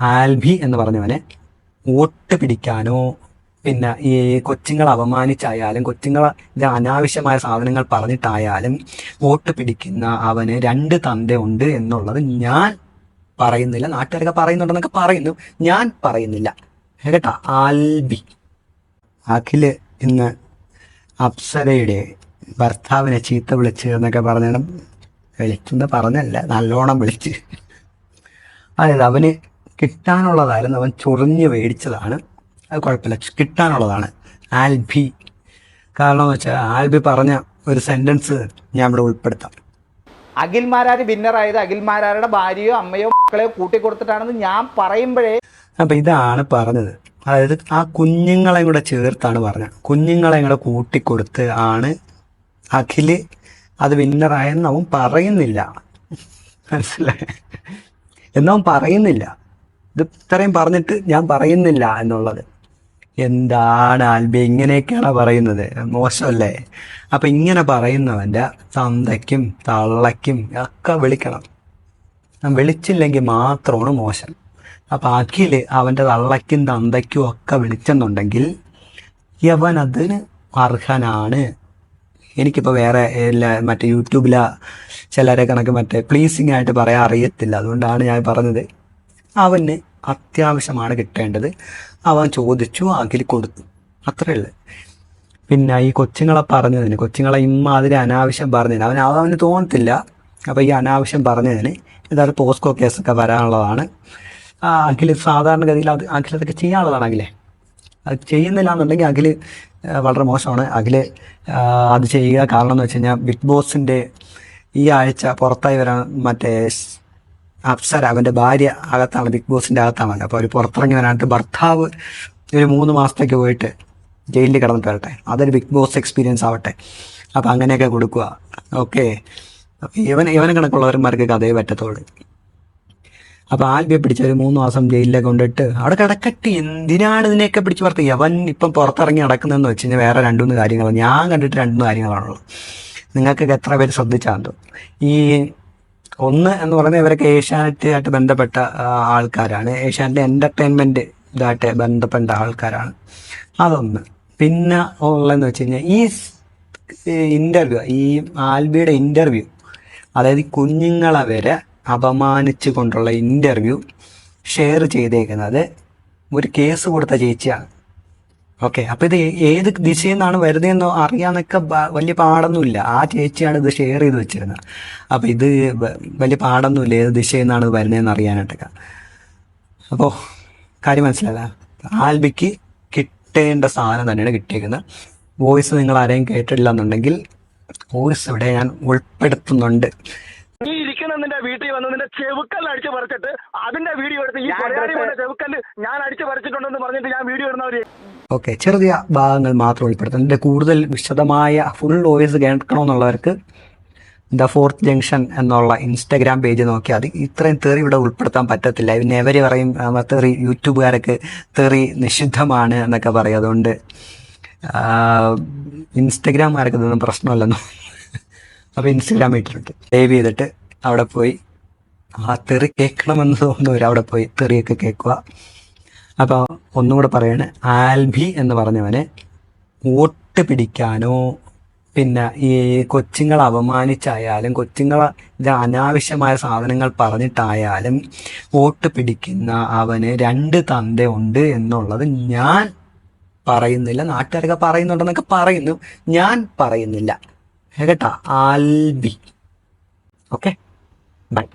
ആൽബി എന്ന് പറഞ്ഞവനെ വോട്ട് പിടിക്കാനോ പിന്നെ ഈ കൊച്ചുങ്ങളെ അപമാനിച്ചായാലും കൊച്ചുങ്ങളെ അനാവശ്യമായ സാധനങ്ങൾ പറഞ്ഞിട്ടായാലും വോട്ട് പിടിക്കുന്ന അവന് 2 തന്തയുണ്ട് എന്നുള്ളത് ഞാൻ പറയുന്നില്ല. നാട്ടുകാരൊക്കെ പറയുന്നുണ്ടെന്നൊക്കെ പറയുന്നു, ഞാൻ പറയുന്നില്ല കേട്ടാ. ആൽബി. അഖില് ഇന്ന് അപ്സരയുടെ ഭർത്താവിനെ ചീത്ത വിളിച്ച് എന്നൊക്കെ പറഞ്ഞാലും വിളിച്ചെന്ന് പറഞ്ഞല്ല, നല്ലോണം വിളിച്ച്. അതായത് അവന് കിട്ടാനുള്ളതായിരുന്നു, അവൻ ചൊറിഞ്ഞ് മേടിച്ചതാണ്. അത് കുഴപ്പമില്ല, കിട്ടാനുള്ളതാണ്. ആൽബി. കാരണം എന്ന് വെച്ചാൽ ആൽബി പറഞ്ഞ ഒരു സെന്റൻസ് ഞാൻ ഇവിടെ ഉൾപ്പെടുത്താം. അഖിൽമാരാര് വിന്നറായത് അഖിൽമാരാരുടെ ഭാര്യയോ അമ്മയോ മക്കളെയോ കൂട്ടിക്കൊടുത്തിട്ടാണെന്ന് ഞാൻ പറയുമ്പോഴേ. അപ്പം ഇതാണ് പറഞ്ഞത്. അതായത് ആ കുഞ്ഞുങ്ങളെ കൂടെ ചേർത്താണ് പറഞ്ഞത്. കുഞ്ഞുങ്ങളെ കൂടെ കൂട്ടിക്കൊടുത്ത് ആണ് അഖില് അത് വിന്നറായെന്ന് അവൻ പറയുന്നില്ല. മനസ്സിലായി? എന്നവൻ പറയുന്നില്ല. ഇത് ഇത്രയും പറഞ്ഞിട്ട് ഞാൻ പറയുന്നില്ല എന്നുള്ളത്. എന്താണ് ആൽബി ഇങ്ങനെയൊക്കെയാണ് പറയുന്നത്? മോശമല്ലേ? അപ്പം ഇങ്ങനെ പറയുന്നവൻ്റെ തന്തയ്ക്കും തള്ളയ്ക്കും ഒക്കെ വിളിക്കണം. വിളിച്ചില്ലെങ്കിൽ മാത്രമാണ് മോശം. അപ്പം അഖില് അവൻ്റെ തള്ളയ്ക്കും തന്തയ്ക്കും ഒക്കെ വിളിച്ചെന്നുണ്ടെങ്കിൽ യവൻ അതിന് അർഹനാണ്. എനിക്കിപ്പോൾ വേറെ മറ്റേ യൂട്യൂബിലെ ചിലരെ കണക്ക് മറ്റേ പ്ലീസിങ് ആയിട്ട് പറയാൻ അറിയത്തില്ല. അതുകൊണ്ടാണ് ഞാൻ പറഞ്ഞത്. അവന് അത്യാവശ്യമാണ് കിട്ടേണ്ടത്. അവൻ ചോദിച്ചു, അഖിൽ കൊടുത്തു, അത്രേ ഉള്ളു. പിന്നെ ഈ കൊച്ചുങ്ങളെ പറഞ്ഞതിന്, കൊച്ചുങ്ങളെ ഇമ്മാതിരി അനാവശ്യം പറഞ്ഞതിന് അവന് തോന്നത്തില്ല. അപ്പോൾ ഈ അനാവശ്യം പറഞ്ഞതിന് ഇതായത് പോസ്കോ കേസൊക്കെ വരാനുള്ളതാണ്. അഖിൽ സാധാരണഗതിയിൽ അഖിലതൊക്കെ ചെയ്യാനുള്ളതാണ്. അത് ചെയ്യുന്നില്ല എന്നുണ്ടെങ്കിൽ അഖിൽ വളരെ മോശമാണ്. അഖിൽ അത് ചെയ്യുക. കാരണം എന്ന് വെച്ച് കഴിഞ്ഞാൽ ബിഗ് ബോസിൻ്റെ ഈ ആഴ്ച പുറത്തായി വരാൻ മറ്റേ അപ്സര, അവൻ്റെ ഭാര്യ അകത്താണ്, ബിഗ് ബോസിൻ്റെ അകത്താണല്ലോ. അപ്പോൾ അവർ പുറത്തിറങ്ങി വരാനായിട്ട് ഭർത്താവ് ഒരു 3 മാസത്തേക്ക് പോയിട്ട് ജയിലിൽ കിടന്നിട്ട് വരട്ടെ. അതൊരു ബിഗ് ബോസ് എക്സ്പീരിയൻസ് ആവട്ടെ. അപ്പം അങ്ങനെയൊക്കെ കൊടുക്കുക. ഓക്കെ, ഇവനെ കണക്കുള്ളവന്മാർക്കൊക്കെ അതേ പറ്റത്തുള്ളൂ. അപ്പോൾ ആൽബിയെ പിടിച്ച ഒരു 3 മാസം ജയിലിലേക്ക് കൊണ്ടിട്ട് അവിടെ കിടക്കട്ടെ. എന്തിനാണ് ഇതിനെയൊക്കെ പിടിച്ച് പുറത്ത്? യവൻ ഇപ്പം പുറത്തിറങ്ങി നടക്കുന്നതെന്ന് വെച്ച് കഴിഞ്ഞാൽ വേറെ 2-3 കാര്യങ്ങൾ ഞാൻ കണ്ടിട്ട് 2 കാര്യങ്ങളാണുള്ളൂ. നിങ്ങൾക്കൊക്കെ എത്ര പേര് ശ്രദ്ധിച്ചാന്തോ? ഈ ഒന്ന് എന്ന് പറയുന്നത് ഇവരൊക്കെ ഏഷ്യാനെറ്റുമായിട്ട് ബന്ധപ്പെട്ട ആൾക്കാരാണ്. ഏഷ്യാനെറ്റ് എൻ്റർടൈൻമെൻറ്റ് ഇതായിട്ട് ബന്ധപ്പെട്ട ആൾക്കാരാണ്. അതൊന്ന്. പിന്നെ ഉള്ളതെന്ന് വെച്ച് കഴിഞ്ഞാൽ ഈ ഇൻ്റർവ്യൂ, ഈ ആൽബിയുടെ ഇൻ്റർവ്യൂ, അതായത് കുഞ്ഞുങ്ങളെ വരെ അപമാനിച്ചു കൊണ്ടുള്ള ഇൻ്റർവ്യൂ ഷെയർ ചെയ്തേക്കുന്നത് ഒരു കേസ് കൊടുത്ത ചേച്ചിയാണ്. ഓക്കെ, അപ്പോൾ ഇത് ഏത് ദിശയിൽ നിന്നാണ് വരുന്നതെന്നോ അറിയാമെന്നൊക്കെ വലിയ പാടൊന്നുമില്ല. ആ ചേച്ചിയാണ് ഇത് ഷെയർ ചെയ്ത് വെച്ചിരുന്നത്. അപ്പോൾ ഇത് വലിയ പാടൊന്നുമില്ല ഏത് ദിശയിൽ നിന്നാണ് വരുന്നതെന്ന് അറിയാനായിട്ടൊക്കെ. അപ്പോൾ കാര്യം മനസ്സിലായില്ല. ആൽബിക്ക് കിട്ടേണ്ട സാധനം തന്നെയാണ് കിട്ടിയേക്കുന്നത്. വോയിസ് നിങ്ങൾ ആരെയും കേട്ടിട്ടില്ല എന്നുണ്ടെങ്കിൽ വോയിസ് ഇവിടെ ഞാൻ ഉൾപ്പെടുത്തുന്നുണ്ട്. നീ ഇരിക്കുന്ന നിന്റെ വീട്ടിൽ വന്ന് നിന്റെ ചെവുക്കല്ല് അടിച്ചു പറിച്ചിട്ട് അതിന്റെ വീഡിയോ എടുത്ത് ഈ ചെവുക്കല്ല് ഞാൻ അടിച്ചു പറിച്ചിട്ടുണ്ടെന്ന് പറഞ്ഞിട്ട് ഞാൻ വീഡിയോ ഇടുന്നവര്. ഓക്കെ, ചെറിയ ഭാഗങ്ങൾ മാത്രം ഉൾപ്പെടുത്തും. ഇതിൻ്റെ കൂടുതൽ വിശദമായ ഫുൾ വോയിസ് കേൾക്കണമെന്നുള്ളവർക്ക് ദ ഫോർത്ത് ജംഗ്ഷൻ എന്നുള്ള ഇൻസ്റ്റാഗ്രാം പേജ് നോക്കിയാൽ മതി. ഇത്രയും തെറി ഇവിടെ ഉൾപ്പെടുത്താൻ പറ്റത്തില്ല. പിന്നെ എവര് പറയും തെറി, യൂട്യൂബുകാരൊക്കെ തെറി നിഷിദ്ധമാണ് എന്നൊക്കെ പറയും. അതുകൊണ്ട് ഇൻസ്റ്റഗ്രാമുകാർക്ക് ഇതൊന്നും പ്രശ്നമല്ലെന്നോ. അപ്പോൾ ഇൻസ്റ്റഗ്രാം ഇട്ടിട്ടുണ്ട്. സേവ് ചെയ്തിട്ട് അവിടെ പോയി ആ തെറി കേൾക്കണമെന്ന് തോന്നുന്നവർ അവിടെ പോയി തെറിയൊക്കെ കേൾക്കുക. അപ്പോൾ ഒന്നും കൂടെ പറയാണ്, ആൽബി എന്ന് പറഞ്ഞവനെ വോട്ട് പിടിക്കാനോ പിന്നെ ഈ കൊച്ചുങ്ങളെ അപമാനിച്ചായാലും കൊച്ചുങ്ങളെ അനാവശ്യമായ സാധനങ്ങൾ പറഞ്ഞിട്ടായാലും വോട്ട് പിടിക്കുന്ന അവന് 2 തന്തയുണ്ട് എന്നുള്ളത് ഞാൻ പറയുന്നില്ല. നാട്ടുകാരൊക്കെ പറയുന്നുണ്ടെന്നൊക്കെ പറയുന്നു, ഞാൻ പറയുന്നില്ല കേട്ടാ. ആൽബി. Okay, by.